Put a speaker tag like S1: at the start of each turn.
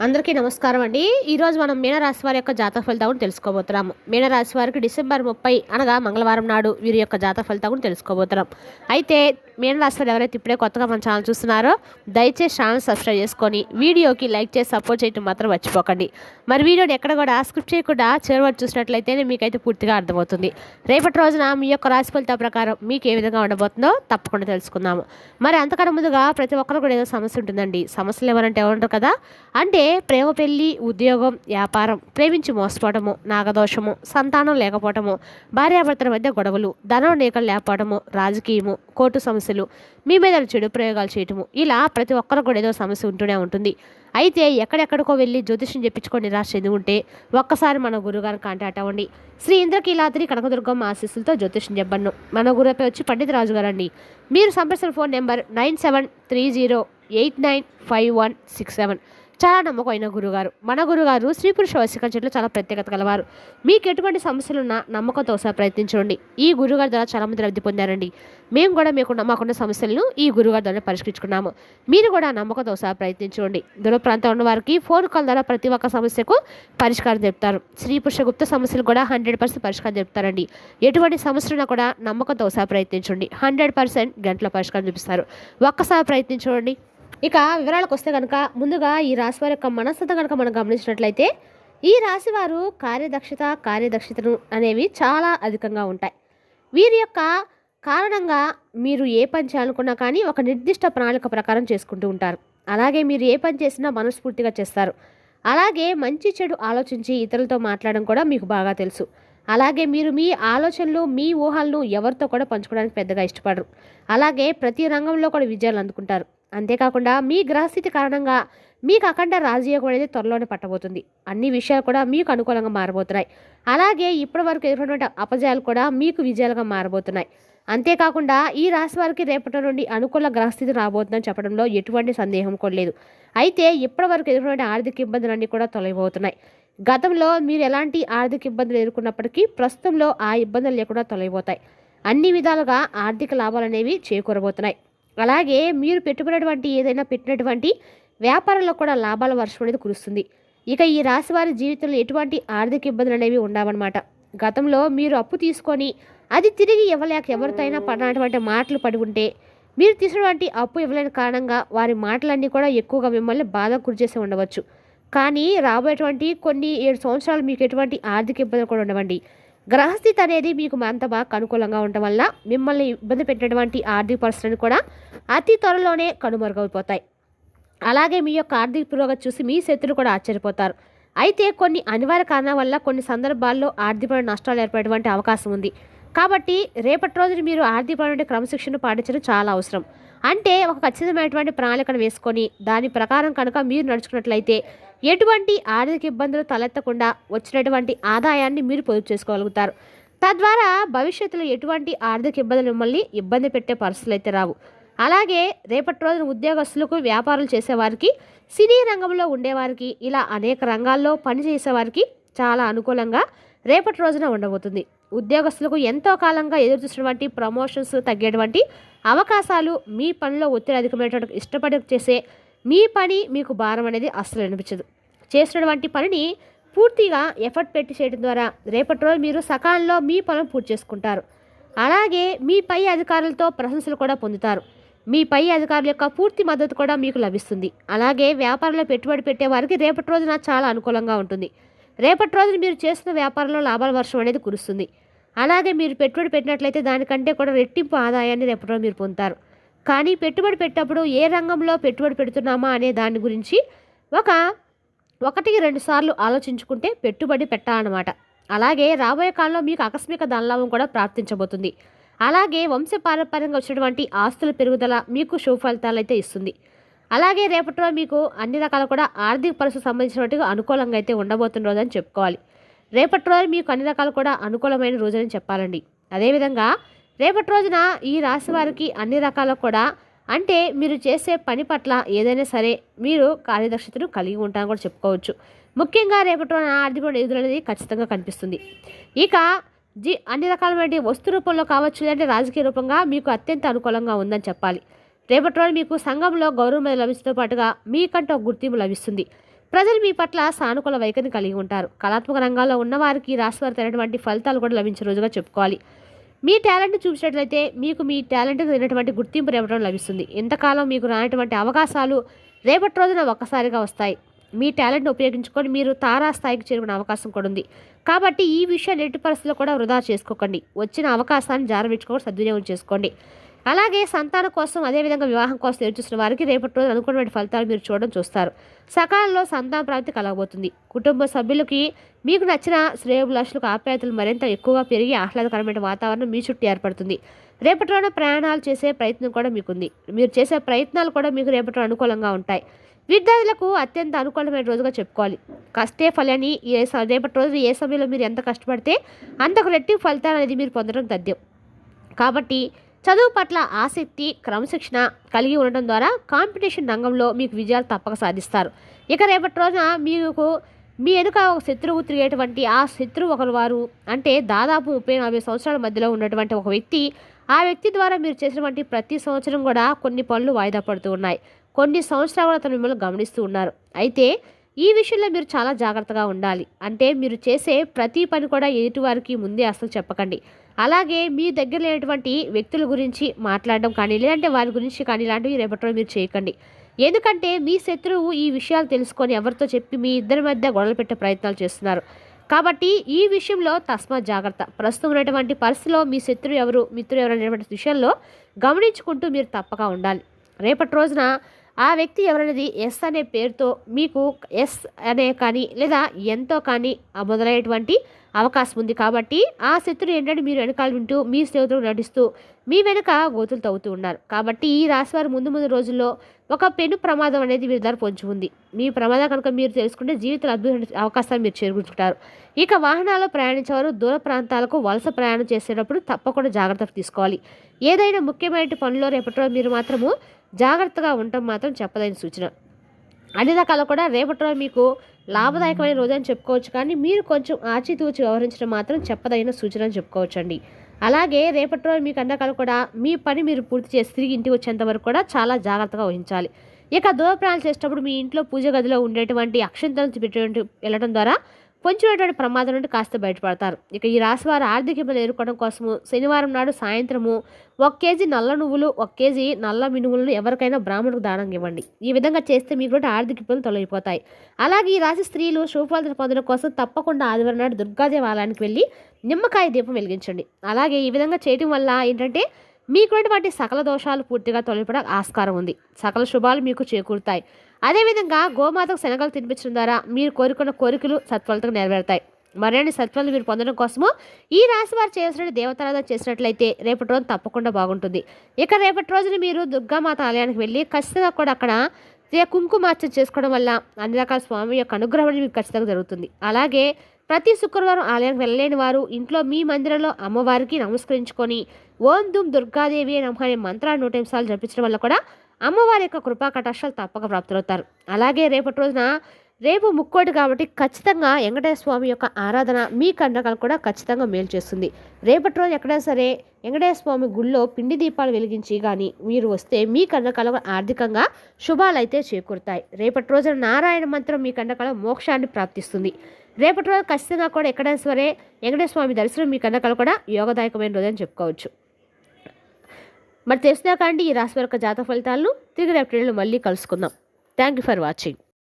S1: అందరికీ నమస్కారం అండి. ఈరోజు మనం మీనరాశి వారి యొక్క జాతక ఫలితాలను తెలుసుకోబోతున్నాము. మీనరాశి వారికి డిసెంబర్ 30 అనగా మంగళవారం నాడు వీరి యొక్క జాతక ఫలితాలను తెలుసుకోబోతున్నాం. అయితే మీనరాశి వారు ఎవరైతే ఇప్పుడే కొత్తగా మన ఛానల్ చూస్తున్నారో దయచేసి ఛానల్ సబ్స్క్రైబ్ చేసుకొని వీడియోకి లైక్ చేసి సపోర్ట్ చేయడం మాత్రం మర్చిపోకండి. మరి వీడియోని ఎక్కడ కూడా స్కిప్ చేయకుండా చివరి వరకు చూసినట్లయితేనే మీకైతే పూర్తిగా అర్థమవుతుంది. రేపటి రోజున మీ యొక్క రాశి ఫలితాల ప్రకారం మీకు ఏ విధంగా ఉండబోతుందో తప్పకుండా తెలుసుకుందాము. మరి అంతకన్నా ముందుగా ప్రతి ఒక్కరు కూడా ఏదో సమస్య ఉంటుందండి. సమస్యలు ఎవరంటే ఎవరుంటారు కదా, అంటే ప్రేమ, పెళ్లి, ఉద్యోగం, వ్యాపారం, ప్రేమించి మోసపోవటము, నాగదోషము, సంతానం లేకపోవటము, భార్యాభర్తల మధ్య గొడవలు, ధనం నీకలు లేకపోవటము, రాజకీయము, కోర్టు సమస్యలు, మీ మీద చెడు ప్రయోగాలు చేయటము, ఇలా ప్రతి ఒక్కరు కూడా ఏదో సమస్య ఉంటూనే ఉంటుంది. అయితే ఎక్కడెక్కడికో వెళ్ళి జ్యోతిష్యం చెప్పించుకొని నిరాశ చెంది ఉంటే ఒక్కసారి మన గురుగారిని కాంటాక్ట్ అవ్వండి. శ్రీ ఇంద్రకీలాద్రి కనకదుర్గమ్మ ఆశీస్సులతో జ్యోతిష్యం చెప్పను. మన గురుపై వచ్చి పండిత రాజు గారు అండి. మీరు సంప్రదించిన ఫోన్ నెంబర్ 9730885167. చాలా నమ్మకమైన గురుగారు. మన గురుగారు స్త్రీ పురుష వశీకరణ చెట్లు చాలా ప్రత్యేకత కలవారు. మీకు ఎటువంటి సమస్యలున్నా నమ్మకంతో ఒకసారి ప్రయత్నించండి. ఈ గురుగారి ద్వారా చాలా మంది లబ్ధి పొందారండి. మేము కూడా మాకున్న సమస్యలను ఈ గురుగారి ద్వారా పరిష్కరించుకున్నాము. మీరు కూడా నమ్మకంతో ఒకసారి ప్రయత్నించండి. దూర ప్రాంతంలో ఉన్న వారికి ఫోన్ కాల్ ద్వారా ప్రతి ఒక్క సమస్యకు పరిష్కారం చెప్తారు. స్త్రీ పురుష గుప్త సమస్యలు కూడా 100% పరిష్కారం చెప్తారండి. ఎటువంటి సమస్యలున్నా కూడా నమ్మకంతో ఒకసారి ప్రయత్నించండి. 100% గంటల పరిష్కారం చూపిస్తారు. ఒక్కసారి ప్రయత్నించండి. ఇక వివరాలకు వస్తే కనుక ముందుగా ఈ రాశి వారి యొక్క మనస్తత్వం కనుక మనం గమనించినట్లయితే ఈ రాశి వారు కార్యదక్షతను అనేవి చాలా అధికంగా ఉంటాయి. వీరి యొక్క కారణంగా మీరు ఏ పని చేయాలనుకున్నా కానీ ఒక నిర్దిష్ట ప్రణాళిక ప్రకారం చేసుకుంటూ ఉంటారు. అలాగే మీరు ఏ పని చేసినా మనస్ఫూర్తిగా చేస్తారు. అలాగే మంచి చెడు ఆలోచించి ఇతరులతో మాట్లాడడం కూడా మీకు బాగా తెలుసు. అలాగే మీరు మీ ఆలోచనలు, మీ ఊహలను ఎవరితో కూడా పంచుకోవడానికి పెద్దగా ఇష్టపడరు. అలాగే ప్రతి రంగంలో కూడా విజయాలు అందుకుంటారు. అంతేకాకుండా మీ గ్రహస్థితి కారణంగా మీకు అఖండ రాజయోగం అనేది త్వరలోనే పట్టబోతుంది. అన్ని విషయాలు కూడా మీకు అనుకూలంగా మారబోతున్నాయి. అలాగే ఇప్పటి వరకు ఎదుర్కొన్నటువంటి అపజయాలు కూడా మీకు విజయాలుగా మారబోతున్నాయి. అంతేకాకుండా ఈ రాశి వారికి రేపటి నుండి అనుకూల గ్రహస్థితి రాబోతుందని చెప్పడంలో ఎటువంటి సందేహం కూడా లేదు. అయితే ఇప్పటి వరకు ఎదుర్కొన్న ఆర్థిక ఇబ్బందులన్నీ కూడా తొలగిపోతున్నాయి. గతంలో మీరు ఎలాంటి ఆర్థిక ఇబ్బందులు ఎదుర్కొన్నప్పటికీ ప్రస్తుతంలో ఆ ఇబ్బందులు లేకుండా తొలగిపోతాయి. అన్ని విధాలుగా ఆర్థిక లాభాలు అనేవి చేకూరబోతున్నాయి. అలాగే మీరు పెట్టినటువంటి వ్యాపారంలో కూడా లాభాల వర్షం అనేది కురుస్తుంది. ఇక ఈ రాశి వారి జీవితంలో ఎటువంటి ఆర్థిక ఇబ్బందులు అనేవి ఉండవన్నమాట. గతంలో మీరు అప్పు తీసుకొని అది తిరిగి ఇవ్వలేక ఎవరితో అయినా పడినటువంటి మాటలు పడి ఉంటే మీరు తీసినటువంటి అప్పు ఇవ్వలేని కారణంగా వారి మాటలన్నీ కూడా ఎక్కువగా మిమ్మల్ని బాధకు గురి చేసి ఉండవచ్చు. కానీ రాబోయేటువంటి కొన్ని 7 సంవత్సరాలు మీకు ఎటువంటి ఆర్థిక ఇబ్బందులు కూడా ఉండవండి. గ్రహస్థితి అనేది మీకు అంత బాగా అనుకూలంగా ఉండటం వల్ల మిమ్మల్ని ఇబ్బంది పెట్టినటువంటి ఆర్థిక పరిస్థితులను కూడా అతి త్వరలోనే కనుమరుగైపోతాయి. అలాగే మీ యొక్క ఆర్థిక పురోగతి చూసి మీ శత్రులు కూడా ఆశ్చర్యపోతారు. అయితే కొన్ని అనివార్య కారణాల వల్ల కొన్ని సందర్భాల్లో ఆర్థికపరమైన నష్టాలు ఏర్పడేటువంటి అవకాశం ఉంది. కాబట్టి రేపటి రోజున మీరు ఆర్థికపరమైన క్రమశిక్షణ పాటించడం చాలా అవసరం. అంటే ఒక ఖచ్చితమైనటువంటి ప్రణాళికను వేసుకొని దాని ప్రకారం కనుక మీరు నడుచుకున్నట్లయితే ఎటువంటి ఆర్థిక ఇబ్బందులు తలెత్తకుండా వచ్చినటువంటి ఆదాయాన్ని మీరు పొదుపు చేసుకోగలుగుతారు. తద్వారా భవిష్యత్తులో ఎటువంటి ఆర్థిక ఇబ్బందులు మిమ్మల్ని ఇబ్బంది పెట్టే పరిస్థితులు అయితే రావు. అలాగే రేపటి రోజున ఉద్యోగస్తులకు, వ్యాపారాలు చేసేవారికి, సినీ రంగంలో ఉండేవారికి, ఇలా అనేక రంగాల్లో పనిచేసేవారికి చాలా అనుకూలంగా రేపటి రోజున ఉండబోతుంది. ఉద్యోగస్తులకు ఎంతో కాలంగా ఎదురు చూసినటువంటి ప్రమోషన్స్ తగ్గేటువంటి అవకాశాలు, మీ పనిలో ఒత్తిడి అధికమైనటువంటి ఇష్టపడి చేసే మీ పని మీకు భారం అనేది అస్సలు అనిపించదు. చేసినటువంటి పనిని పూర్తిగా ఎఫర్ట్ పెట్టి చేయడం ద్వారా రేపటి రోజు మీరు సకాలంలో మీ పనులు పూర్తి చేసుకుంటారు. అలాగే మీ పై అధికారులతో ప్రశంసలు కూడా పొందుతారు. మీ పై అధికారుల యొక్క పూర్తి మద్దతు కూడా మీకు లభిస్తుంది. అలాగే వ్యాపారంలో పెట్టుబడి పెట్టే వారికి రేపటి రోజున చాలా అనుకూలంగా ఉంటుంది. రేపటి రోజున మీరు చేస్తున్న వ్యాపారంలో లాభాల వర్షం అనేది కురుస్తుంది. అలాగే మీరు పెట్టుబడి పెట్టినట్లయితే దానికంటే కూడా రెట్టింపు ఆదాయాన్ని రేపటి రోజు మీరు పొందుతారు. కానీ పెట్టుబడి పెట్టేటప్పుడు ఏ రంగంలో పెట్టుబడి పెడుతున్నామా అనే దాని గురించి 1-2 సార్లు ఆలోచించుకుంటే పెట్టుబడి పెట్టాలన్నమాట. అలాగే రాబోయే కాలంలో మీకు ఆకస్మిక ధనలాభం కూడా ప్రాప్తించబోతుంది. అలాగే వంశపారంపర్యంగా వచ్చినటువంటి ఆస్తుల పెరుగుదల మీకు శుభ ఫలితాలు అయితే ఇస్తుంది. అలాగే రేపటి రోజు మీకు అన్ని రకాల కూడా ఆర్థిక పరిస్థితికి సంబంధించినట్టు అనుకూలంగా అయితే ఉండబోతున్న రోజు అని చెప్పుకోవాలి. రేపటి రోజు మీకు అన్ని రకాలు కూడా అనుకూలమైన రోజని చెప్పాలండి. అదేవిధంగా రేపటి రోజున ఈ రాశి వారికి అన్ని రకాల కూడా, అంటే మీరు చేసే పని పట్ల ఏదైనా సరే మీరు కార్యదక్షతను కలిగి ఉంటారని కూడా చెప్పుకోవచ్చు. ముఖ్యంగా రేపటి రోజున ఆర్థిక ఎదురు అనేది ఖచ్చితంగా కనిపిస్తుంది. ఇక అన్ని రకాలమైన వస్తు రూపంలో కావచ్చు, లేదంటే రాజకీయ రూపంగా మీకు అత్యంత అనుకూలంగా ఉందని చెప్పాలి. రేపటి రోజు మీకు సంఘంలో గౌరవం లభించడంతో పాటుగా మీకంటే ఒక గుర్తింపు లభిస్తుంది. ప్రజలు మీ పట్ల సానుకూల వైఖరిని కలిగి ఉంటారు. కళాత్మక రంగాల్లో ఉన్నవారికి రాశివారు తగినటువంటి ఫలితాలు కూడా లభించే రోజుగా చెప్పుకోవాలి. మీ టాలెంట్ని చూపించినట్లయితే మీకు మీ టాలెంట్కి తగినటువంటి గుర్తింపు రేపటం లభిస్తుంది. ఎంతకాలం మీకు రానటువంటి అవకాశాలు రేపటి రోజున ఒక్కసారిగా వస్తాయి. మీ టాలెంట్ని ఉపయోగించుకొని మీరు తారాస్థాయికి చేరుకునే అవకాశం కూడా ఉంది. కాబట్టి ఈ విషయాన్ని ఎట్టి పరిస్థితుల్లో కూడా వృధా చేసుకోకండి. వచ్చిన అవకాశాన్ని జారవించుకొని సద్వినియోగం చేసుకోండి. అలాగే సంతానం కోసం, అదేవిధంగా వివాహం కోసం ఎదురుచూసిన వారికి రేపటి రోజు అనుకున్నటువంటి ఫలితాలు మీరు చూస్తారు. సకాలంలో సంతాన ప్రాప్తి కలగబోతుంది. కుటుంబ సభ్యులకి మీకు నచ్చిన శ్రేయోభిలాషులకు ఆప్యాయతలు మరింత ఎక్కువగా పెరిగి ఆహ్లాదకరమైన వాతావరణం మీ చుట్టూ ఏర్పడుతుంది. రేపటి రోజున ప్రయాణాలు చేసే ప్రయత్నం కూడా మీకుంది. మీరు చేసే ప్రయత్నాలు కూడా మీకు రేపటి రోజు అనుకూలంగా ఉంటాయి. విద్యార్థులకు అత్యంత అనుకూలమైన రోజుగా చెప్పుకోవాలి. కష్టే ఫలని రేపటి రోజు ఏ సమయంలో మీరు ఎంత కష్టపడితే అంతకు రెట్టింపు ఫలితాలు అనేది మీరు పొందడం తథ్యం. కాబట్టి చదువు పట్ల ఆసక్తి, క్రమశిక్షణ కలిగి ఉండటం ద్వారా కాంపిటీషన్ రంగంలో మీకు విజయాలు తప్పక సాధిస్తారు. ఇక రేపటి రోజున మీకు మీ వెనుక ఒక శత్రువు తిరిగేటువంటి ఆ శత్రువు వారు అంటే దాదాపు 30-40 సంవత్సరాల మధ్యలో ఉన్నటువంటి ఒక వ్యక్తి. ఆ వ్యక్తి ద్వారా మీరు చేసినటువంటి ప్రతి సంవత్సరం కూడా కొన్ని పనులు వాయిదా పడుతూ ఉన్నాయి. కొన్ని సంవత్సరాలు అతను మిమ్మల్ని గమనిస్తూ ఉన్నారు. అయితే ఈ విషయంలో మీరు చాలా జాగ్రత్తగా ఉండాలి. అంటే మీరు చేసే ప్రతి పని కూడా ఎదుటివారికి ముందే అసలు చెప్పకండి. అలాగే మీ దగ్గర లేనటువంటి వ్యక్తుల గురించి మాట్లాడడం కానీ, లేదంటే వారి గురించి కానీ ఇలాంటివి రేపటిలో మీరు చేయకండి. ఎందుకంటే మీ శత్రువు ఈ విషయాలు తెలుసుకొని ఎవరితో చెప్పి మీ ఇద్దరి మధ్య గొడవలు పెట్టే ప్రయత్నాలు చేస్తున్నారు. కాబట్టి ఈ విషయంలో తస్మాత్ జాగ్రత్త. ప్రస్తుతం ఉన్నటువంటి పరిస్థితిలో మీ శత్రువు ఎవరు, మిత్రులు ఎవరు అనేటువంటి విషయంలో గమనించుకుంటూ మీరు తప్పగా ఉండాలి. రేపటి రోజున ఆ వ్యక్తి ఎవరనేది ఎస్ అనే పేరుతో మీకు ఎస్ అనే కానీ లేదా ఎంతో కానీ మొదలైనటువంటి అవకాశం ఉంది. కాబట్టి ఆ శత్రువు ఏంటంటే మీరు వెనకాల వింటూ మీ స్నేహితులు నటిస్తూ మీ వెనుక గోతులు తవ్వుతూ ఉన్నారు. కాబట్టి ఈ రాశివారు ముందు రోజుల్లో ఒక పెను ప్రమాదం అనేది వీరి ద్వారా పొంచి ఉంది. మీ ప్రమాదం కనుక మీరు తెలుసుకుంటే జీవితంలో అద్భుతమైన అవకాశాలు మీరు చేరుకుంటారు. ఇక వాహనాల్లో ప్రయాణించేవారు దూర ప్రాంతాలకు వలస ప్రయాణం చేసేటప్పుడు తప్పకుండా జాగ్రత్తలు తీసుకోవాలి. ఏదైనా ముఖ్యమైన పనుల్లో రేపటిలో మీరు మాత్రము జాగ్రత్తగా ఉండటం మాత్రం చెప్పదైన సూచన. అన్ని రకాలు కూడా రేపటి రోజు మీకు లాభదాయకమైన రోజు అని చెప్పుకోవచ్చు. కానీ మీరు కొంచెం ఆచితూచి వ్యవహరించడం మాత్రం చెప్పదైన సూచన అని చెప్పుకోవచ్చండి. అలాగే రేపటి రోజు మీకు అన్ని రకాలు కూడా మీ పని మీరు పూర్తి చేసి తిరిగి ఇంటికి వచ్చేంత వరకు కూడా చాలా జాగ్రత్తగా వహించాలి. ఇక దూర ప్రయాణాలు చేసేటప్పుడు మీ ఇంట్లో పూజ గదిలో ఉండేటువంటి అక్షంతలను పెట్టేటువంటి వెళ్ళడం ద్వారా పొంచినటువంటి ప్రమాదం నుండి కాస్త బయటపడతారు. ఇక ఈ రాశి వారు ఆర్థిక ఇబ్బందులు ఎదుర్కోవడం కోసము శనివారం నాడు సాయంత్రము 1 కేజీ నల్ల నువ్వులు, 1 కేజీ నల్ల మినుములను ఎవరికైనా బ్రాహ్మణులకు దానం ఇవ్వండి. ఈ విధంగా చేస్తే మీకు కూడా ఆర్థిక ఇబ్బందులు తొలగిపోతాయి. అలాగే ఈ రాశి స్త్రీలు శుభఫలితాలు పొందడం కోసం తప్పకుండా ఆదివారం నాడు దుర్గాదేవి ఆలయానికి వెళ్ళి నిమ్మకాయ దీపం వెలిగించండి. అలాగే ఈ విధంగా చేయడం వల్ల ఏంటంటే మీకున్నటువంటి సకల దోషాలు పూర్తిగా తొలగిపోవడం ఆస్కారం ఉంది. సకల శుభాలు మీకు చేకూరుతాయి. అదేవిధంగా గోమాతకు శనగలు తినిపించడం ద్వారా మీరు కోరుకున్న కోరికలు సత్ఫలితంగా నెరవేరుతాయి. మరిన్ని సత్ఫలితాలు మీరు పొందడం కోసము ఈ రాశి వారు చేయాల్సిన దేవతారాధన చేసినట్లయితే రేపటి రోజు తప్పకుండా బాగుంటుంది. ఇక రేపటి రోజున మీరు దుర్గామాత ఆలయానికి వెళ్ళి ఖచ్చితంగా కూడా అక్కడ కుంకుమార్చన చేసుకోవడం వల్ల అన్ని రకాల స్వామి యొక్క అనుగ్రహం అనేది మీకు ఖచ్చితంగా జరుగుతుంది. అలాగే ప్రతి శుక్రవారం ఆలయానికి వెళ్ళలేని వారు ఇంట్లో మీ మందిరంలో అమ్మవారికి నమస్కరించుకొని ఓం దుమ్ దుర్గాదేవి నమః అనే మంత్రాలు 100 సార్లు జపించడం వల్ల కూడా అమ్మవారి యొక్క కృపా కటాక్షాలు తప్పక ప్రాప్తులవుతారు. అలాగే రేపటి రోజున రేపు ముక్కోటి కాబట్టి ఖచ్చితంగా వెంకటేశ్వర స్వామి యొక్క ఆరాధన మీ కండకాలు కూడా ఖచ్చితంగా మేలు చేస్తుంది. రేపటి రోజు ఎక్కడైనా సరే వెంకటేశ్వర స్వామి గుళ్ళో పిండి దీపాలు వెలిగించి కానీ మీరు వస్తే మీ కండకాలు ఆర్థికంగా శుభాలు అయితే చేకూరుతాయి. రేపటి రోజున నారాయణ మంత్రం మీ కండకాల మోక్షాన్ని ప్రాప్తిస్తుంది. రేపటి రోజు ఖచ్చితంగా కూడా ఎక్కడైనా సరే వెంకటేశ్వర స్వామి దర్శనం మీ కండకాలు కూడా యోగదాయకమైన రోజు అని చెప్పుకోవచ్చు. మరి తెలిసినా కానీ ఈ రాశి యొక్క జాతక ఫలితాలను తిరిగి రేపటి మళ్ళీ కలుసుకుందాం. Thank you for watching.